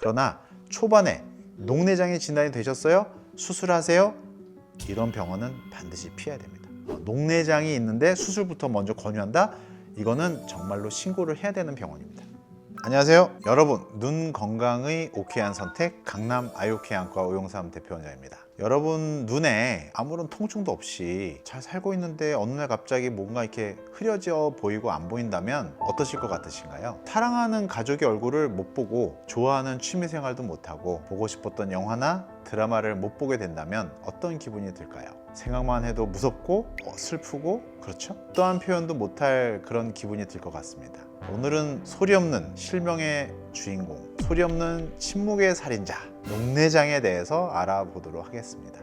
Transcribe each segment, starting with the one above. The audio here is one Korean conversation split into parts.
그러나 초반에 녹내장이 진단이 되셨어요? 수술하세요? 이런 병원은 반드시 피해야 됩니다. 녹내장이 있는데 수술부터 먼저 권유한다? 이거는 정말로 신고를 해야 되는 병원입니다. 안녕하세요. 여러분, 눈 건강의 오케이한 선택 강남 아이오케이 안과 오용삼 대표원장입니다. 여러분 눈에 아무런 통증도 없이 잘 살고 있는데 어느 날 갑자기 뭔가 이렇게 흐려져 보이고 안 보인다면 어떠실 것 같으신가요? 사랑하는 가족의 얼굴을 못 보고 좋아하는 취미생활도 못하고 보고 싶었던 영화나 드라마를 못 보게 된다면 어떤 기분이 들까요? 생각만 해도 무섭고 슬프고 그렇죠? 어떠한 표현도 못할 그런 기분이 들 것 같습니다. 오늘은 소리 없는 실명의 주인공, 소리 없는 침묵의 살인자, 녹내장에 대해서 알아보도록 하겠습니다.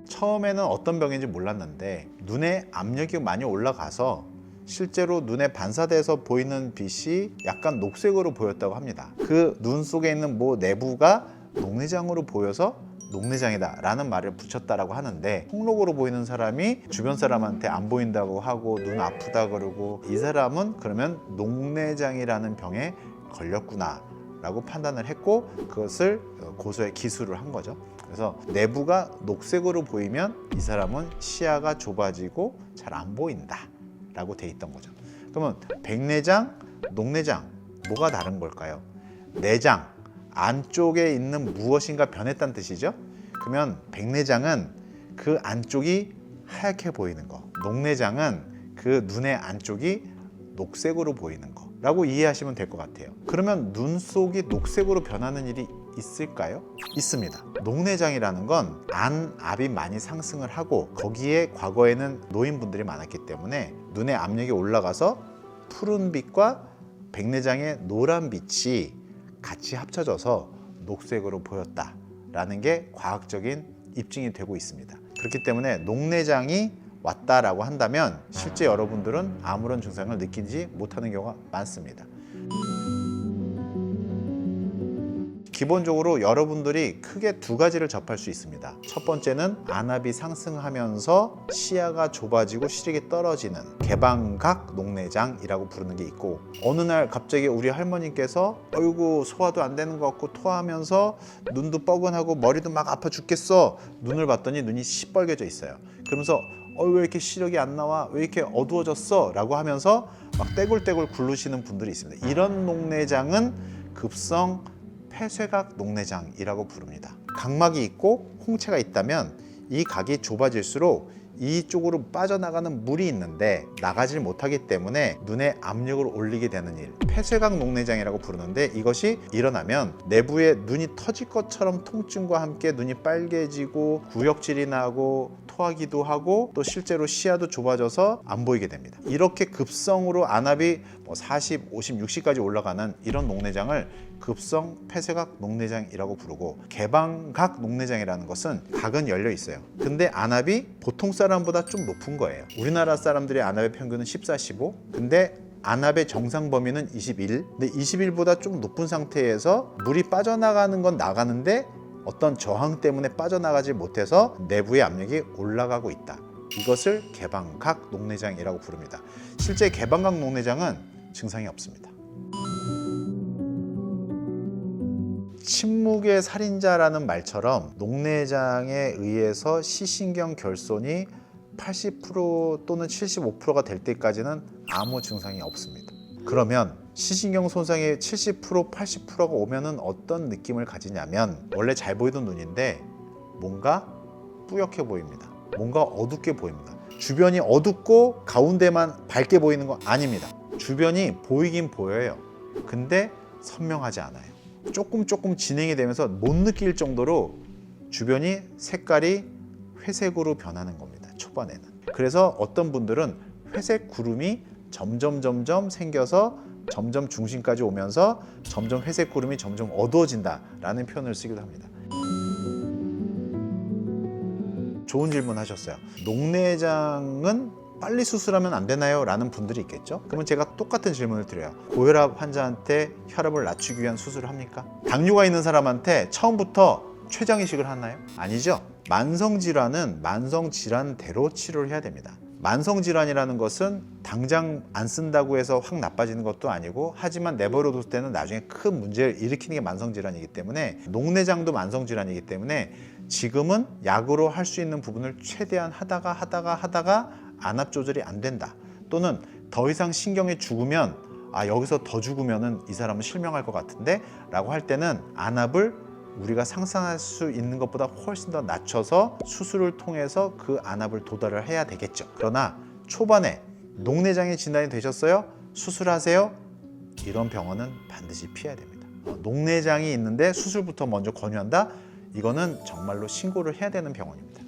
처음에는 어떤 병인지 몰랐는데 눈에 압력이 많이 올라가서 실제로 눈에 반사돼서 보이는 빛이 약간 녹색으로 보였다고 합니다. 그 눈 속에 있는 내부가 녹내장으로 보여서 녹내장이다 라는 말을 붙였다라고 하는데, 홍록으로 보이는 사람이 주변 사람한테 안 보인다고 하고 눈 아프다 그러고 이 사람은 그러면 녹내장이라는 병에 걸렸구나 라고 판단을 했고, 그것을 고소에 기술을 한 거죠. 그래서 내부가 녹색으로 보이면 이 사람은 시야가 좁아지고 잘 안 보인다 라고 돼 있던 거죠. 그러면 백내장, 녹내장 뭐가 다른 걸까요? 내장 안쪽에 있는 무엇인가 변했다는 뜻이죠. 그러면 백내장은 그 안쪽이 하얗게 보이는 거, 녹내장은 그 눈의 안쪽이 녹색으로 보이는 거 라고 이해하시면 될 것 같아요. 그러면 눈 속이 녹색으로 변하는 일이 있을까요? 있습니다. 녹내장이라는 건 안압이 많이 상승을 하고 거기에 과거에는 노인분들이 많았기 때문에 눈의 압력이 올라가서 푸른빛과 백내장의 노란빛이 같이 합쳐져서 녹색으로 보였다라는 게 과학적인 입증이 되고 있습니다. 그렇기 때문에 녹내장이 왔다라고 한다면 실제 여러분들은 아무런 증상을 느끼지 못하는 경우가 많습니다. 기본적으로 여러분들이 크게 두 가지를 접할 수 있습니다. 첫 번째는 안압이 상승하면서 시야가 좁아지고 시력이 떨어지는 개방각 녹내장이라고 부르는 게 있고, 어느 날 갑자기 우리 할머니께서 어이구 소화도 안 되는 것 같고 토하면서 눈도 뻐근하고 머리도 막 아파 죽겠어, 눈을 봤더니 눈이 시뻘개져 있어요. 그러면서 왜 이렇게 시력이 안 나와? 왜 이렇게 어두워졌어? 라고 하면서 막 떼굴떼굴 굴르시는 분들이 있습니다. 이런 녹내장은 급성 폐쇄각 녹내장이라고 부릅니다. 각막이 있고 홍채가 있다면 이 각이 좁아질수록 이쪽으로 빠져나가는 물이 있는데 나가질 못하기 때문에 눈에 압력을 올리게 되는 일, 폐쇄각 녹내장이라고 부르는데, 이것이 일어나면 내부에 눈이 터질 것처럼 통증과 함께 눈이 빨개지고 구역질이 나고 토하기도 하고 또 실제로 시야도 좁아져서 안 보이게 됩니다. 이렇게 급성으로 안압이 40, 50, 60까지 올라가는 이런 녹내장을 급성 폐쇄각 녹내장이라고 부르고, 개방각 녹내장이라는 것은 각은 열려 있어요. 근데 안압이 보통 사람보다 좀 높은 거예요. 우리나라 사람들의 안압의 평균은 14, 15. 근데 안압의 정상 범위는 21. 근데 21보다 좀 높은 상태에서 물이 빠져나가는 건 나가는데 어떤 저항 때문에 빠져나가지 못해서 내부의 압력이 올라가고 있다. 이것을 개방각 녹내장이라고 부릅니다. 실제 개방각 녹내장은 증상이 없습니다. 침묵의 살인자라는 말처럼 녹내장에 의해서 시신경 결손이 80% 또는 75%가 될 때까지는 아무 증상이 없습니다. 그러면 시신경 손상의 70%, 80%가 오면은 어떤 느낌을 가지냐면, 원래 잘 보이던 눈인데 뭔가 뿌옇게 보입니다. 뭔가 어둡게 보입니다. 주변이 어둡고 가운데만 밝게 보이는 거 아닙니다. 주변이 보이긴 보여요. 근데 선명하지 않아요. 조금 진행이 되면서 못 느낄 정도로 주변이 색깔이 회색으로 변하는 겁니다. 초반에는. 그래서 어떤 분들은 회색 구름이 점점 생겨서 점점 중심까지 오면서 점점 회색 구름이 점점 어두워진다 라는 표현을 쓰기도 합니다. 좋은 질문 하셨어요. 녹내장은 빨리 수술하면 안 되나요? 라는 분들이 있겠죠. 그러면 제가 똑같은 질문을 드려요. 고혈압 환자한테 혈압을 낮추기 위한 수술을 합니까? 당뇨가 있는 사람한테 처음부터 췌장 이식을 하나요? 아니죠. 만성질환은 만성질환대로 치료를 해야 됩니다. 만성질환이라는 것은 당장 안 쓴다고 해서 확 나빠지는 것도 아니고, 하지만 내버려둘 때는 나중에 큰 문제를 일으키는 게 만성질환이기 때문에, 녹내장도 만성질환이기 때문에 지금은 약으로 할 수 있는 부분을 최대한 하다가 안압 조절이 안 된다, 또는 더 이상 신경이 죽으면 여기서 더 죽으면은 이 사람은 실명할 것 같은데 라고 할 때는 안압을 우리가 상상할 수 있는 것보다 훨씬 더 낮춰서 수술을 통해서 그 안압을 도달을 해야 되겠죠. 그러나 초반에 녹내장이 진단이 되셨어요? 수술하세요? 이런 병원은 반드시 피해야 됩니다. 녹내장이 있는데 수술부터 먼저 권유한다? 이거는 정말로 신고를 해야 되는 병원입니다.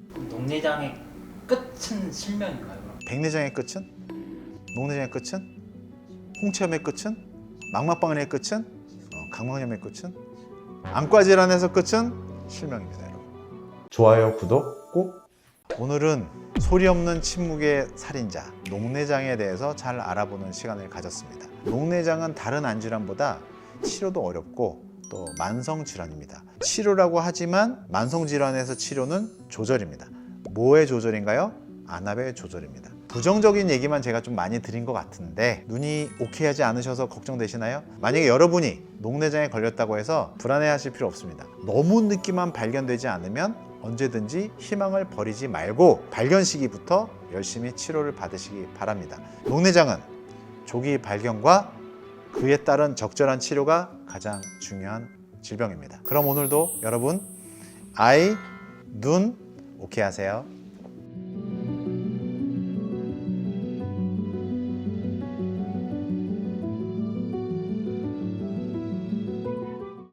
그럼 녹내장의 끝은 실명인가요? 백내장의 끝은? 녹내장의 끝은? 홍채염의 끝은? 망막박근혜의 끝은? 각막염의 끝은? 안과 질환에서 끝은 실명입니다, 여러분. 좋아요, 구독 꼭. 오늘은 소리 없는 침묵의 살인자, 녹내장에 대해서 잘 알아보는 시간을 가졌습니다. 녹내장은 다른 안질환보다 치료도 어렵고 또 만성질환입니다. 치료라고 하지만 만성질환에서 치료는 조절입니다. 뭐의 조절인가요? 안압의 조절입니다. 부정적인 얘기만 제가 좀 많이 드린 것 같은데 눈이 오케이하지 않으셔서 걱정되시나요? 만약에 여러분이 녹내장에 걸렸다고 해서 불안해하실 필요 없습니다. 너무 늦게만 발견되지 않으면 언제든지 희망을 버리지 말고 발견 시기부터 열심히 치료를 받으시기 바랍니다. 녹내장은 조기 발견과 그에 따른 적절한 치료가 가장 중요한 질병입니다. 그럼 오늘도 여러분 눈 오케이 하세요.